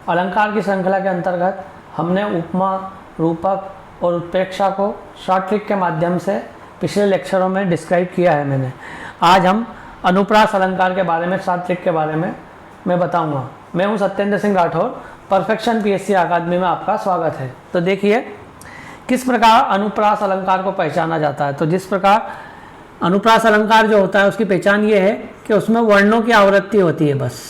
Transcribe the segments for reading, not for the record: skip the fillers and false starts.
अलंकार की श्रृंखला के अंतर्गत हमने उपमा, रूपक और उत्प्रेक्षा को शॉर्ट ट्रिक के माध्यम से पिछले लेक्चरों में डिस्क्राइब किया है मैंने। आज हम अनुप्रास अलंकार के बारे में, शॉर्ट ट्रिक के बारे में मैं बताऊंगा। मैं हूं सत्येंद्र सिंह राठौर, परफेक्शन पीएससी अकादमी में आपका स्वागत है। तो देखिए किस प्रकार अनुप्रास अलंकार को पहचाना जाता है। तो जिस प्रकार अनुप्रास अलंकार जो होता है उसकी पहचान ये है कि उसमें वर्णों की आवृत्ति होती है। बस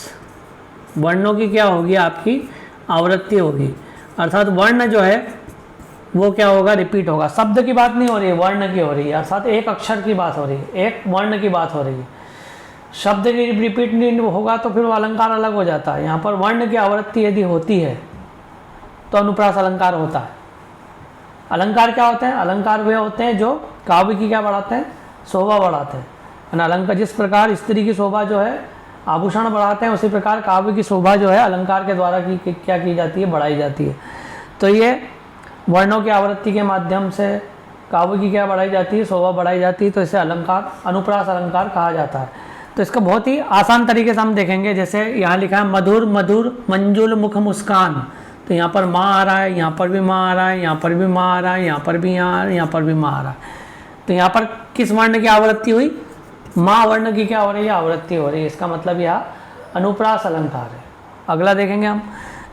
वर्णों की क्या होगी, आपकी आवृत्ति होगी, अर्थात वर्ण जो है वो क्या होगा, रिपीट होगा। शब्द की बात नहीं हो रही है, वर्ण की हो रही है, अर्थात एक अक्षर की बात हो रही है, एक वर्ण की बात हो रही है। शब्द की रिपीट नहीं होगा तो फिर वो अलंकार अलग हो जाता है। यहाँ पर वर्ण की आवृत्ति यदि होती है तो अनुप्रास अलंकार होता है। अलंकार क्या होते हैं? अलंकार वे होते हैं जो काव्य की क्या बढ़ाते हैं, शोभा बढ़ाते हैं। अलंकार जिस प्रकार स्त्री की शोभा जो है आभूषण बढ़ाते हैं, उसी प्रकार काव्य की शोभा जो है अलंकार के द्वारा क्या की जाती है, बढ़ाई जाती है। तो ये वर्णों की आवृत्ति के माध्यम से काव्य की क्या बढ़ाई जाती है, शोभा बढ़ाई जाती है। तो इसे अलंकार, अनुप्रास अलंकार कहा जाता है। तो इसका बहुत ही आसान तरीके से हम देखेंगे। जैसे यहाँ लिखा है मधुर मधुर मंजुल मुख मुस्कान, तो यहाँ पर माँ आ रहा है, यहाँ पर भी माँ आ रहा है, यहाँ पर भी माँ आ रहा है, यहाँ पर भी यहाँ पर भी माँ आ रहा है। तो यहाँ पर किस वर्ण की आवृत्ति हुई? माँ वर्ण की क्या हो रही है, आवृत्ति हो रही है। इसका मतलब यह अनुप्रास अलंकार है। अगला देखेंगे हम।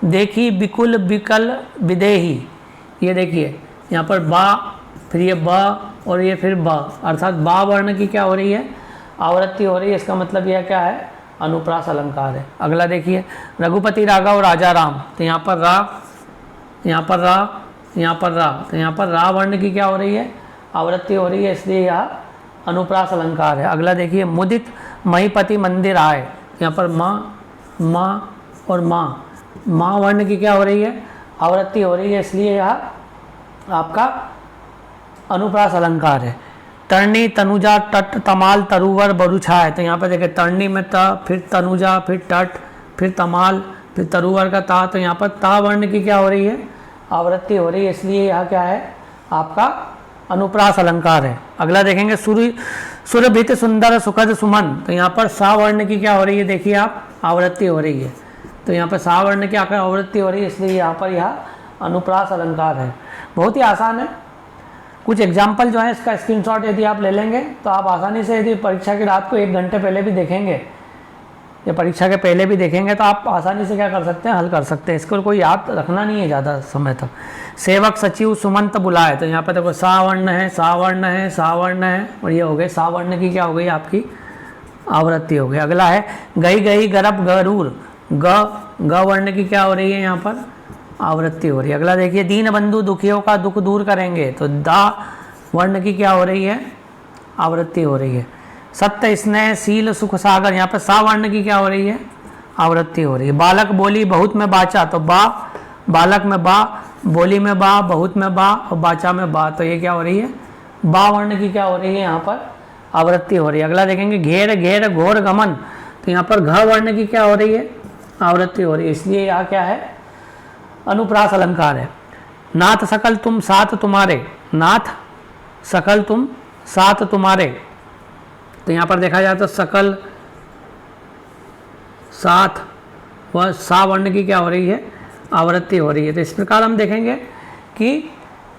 देखी बिकुल बिकल विदेही, ये देखिए यहाँ पर बा, फिर ये ब और ये फिर ब, अर्थात बा वर्ण की क्या हो रही है, आवृत्ति हो रही है। इसका मतलब यह क्या है, अनुप्रास अलंकार है। अगला देखिए रघुपति राघव राजा राम, तो यहाँ पर रा, यहाँ पर रा, यहाँ पर रा, तो यहाँ पर रा वर्ण की क्या हो रही है, आवृत्ति हो रही है, इसलिए यह अनुप्रास अलंकार है। अगला देखिए मुदित महीपति मंदिर आए, यहाँ पर माँ, माँ और माँ, माँ वर्ण की क्या हो रही है, आवृत्ति हो रही है, इसलिए यह आपका अनुप्रास अलंकार है। तरणी तनुजा तट तमाल तरुवर बरुछाए, तो यहाँ पर देखिए तरणी में त, फिर तनुजा, फिर तट, फिर तमाल, फिर तरुवर का ता, तो यहाँ पर ता वर्ण की क्या हो रही है, आवृत्ति हो रही है, इसलिए यह क्या है, आपका अनुप्रास अलंकार है। अगला देखेंगे सुरभित सुंदर सुखद सुमन, तो यहाँ पर सा वर्ण की क्या हो रही है, देखिए आप, आवृत्ति हो रही है। तो यहाँ पर सा वर्ण की आकर आवृत्ति हो रही है, इसलिए यहाँ पर यह अनुप्रास अलंकार है। बहुत ही आसान है। कुछ एग्जाम्पल जो है इसका स्क्रीनशॉट यदि आप ले लेंगे तो आप आसानी से, यदि परीक्षा की रात को 1 घंटे पहले भी देखेंगे या परीक्षा के पहले भी देखेंगे तो आप आसानी से क्या कर सकते हैं, हल कर सकते हैं। इसको कोई याद रखना नहीं है ज़्यादा समय तक। सेवक सचिव सुमंत बुलाए, तो यहाँ पर देखो सा वर्ण है, सा वर्ण है, सा वर्ण है, और ये हो गए सा वर्ण की क्या हो गई, आपकी आवृत्ति हो गई। अगला है गई गई गरब गरूर, ग वर्ण की क्या हो रही है, यहाँ पर आवृत्ति हो रही है। अगला देखिए दीन बंधु दुखियों का दुख दूर करेंगे, तो दा वर्ण की क्या हो रही है, आवृत्ति हो रही है। सत्य स्नेह शील सुख सागर, यहाँ पर सा वर्ण की क्या हो रही है, आवृत्ति हो रही है। बालक बोली बहुत में बाचा, तो बा, बालक में बा, बोली में बा, बहुत में बा और बाचा में बा, तो ये क्या हो रही है, बा वर्ण की क्या हो रही है, यहाँ पर आवृत्ति हो रही है। अगला देखेंगे घेर घेर घोर गमन, तो यहाँ पर घ वर्ण की क्या हो रही है, आवृत्ति हो रही है, इसलिए यहाँ क्या है, अनुप्रास अलंकार है। नाथ सकल तुम साथ तुम्हारे, नाथ सकल तुम साथ तुम्हारे, तो यहाँ पर देखा जाए तो सकल साथ व सा वर्ण की क्या हो रही है, आवृत्ति हो रही है। तो इस प्रकार हम देखेंगे कि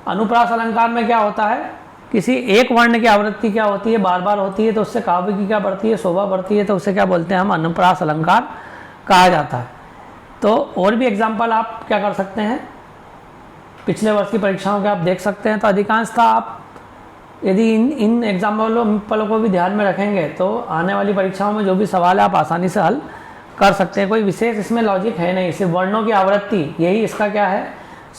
अनुप्रास अलंकार में क्या होता है, किसी एक वर्ण की आवृत्ति क्या होती है, बार बार होती है, तो उससे काव्य की क्या बढ़ती है, शोभा बढ़ती है, तो उसे क्या बोलते हैं हम, अनुप्रास अलंकार कहा जाता है। तो और भी एग्जाम्पल आप क्या कर सकते हैं, पिछले वर्ष की परीक्षाओं के आप देख सकते हैं। तो अधिकांशतः आप यदि इन एग्जाम्पलों को भी ध्यान में रखेंगे तो आने वाली परीक्षाओं में जो भी सवाल है आप आसानी से हल कर सकते हैं। कोई विशेष इसमें लॉजिक है नहीं, सिर्फ वर्णों की आवृत्ति, यही इसका क्या है,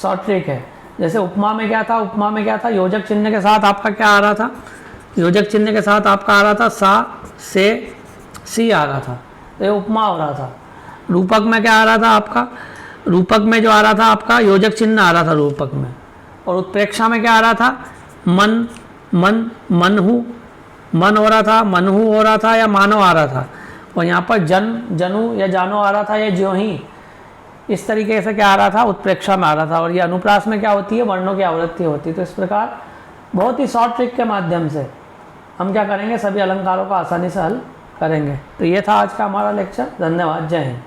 शॉर्ट ट्रिक है। जैसे उपमा में क्या था, उपमा में क्या था, योजक चिन्ह के साथ आपका क्या आ रहा था, योजक चिन्ह के साथ आपका आ रहा था सा से सी आ रहा था, तो ये उपमा हो रहा था। रूपक में क्या आ रहा था आपका, रूपक में जो आ रहा था आपका योजक चिन्ह आ रहा था रूपक में, और उत्प्रेक्षा में क्या आ रहा था, मन मन मनहु, मन हो रहा था, मनहु हो रहा था या मानो आ रहा था, और यहाँ पर जन जनु या जानो आ रहा था या ज्यों ही, इस तरीके से क्या आ रहा था, उत्प्रेक्षा में आ रहा था। और ये अनुप्रास में क्या होती है, वर्णों की आवृत्ति होती है। तो इस प्रकार बहुत ही शॉर्ट ट्रिक के माध्यम से हम क्या करेंगे, सभी अलंकारों को आसानी से हल करेंगे। तो ये था आज का हमारा लेक्चर। धन्यवाद, जय हिंद।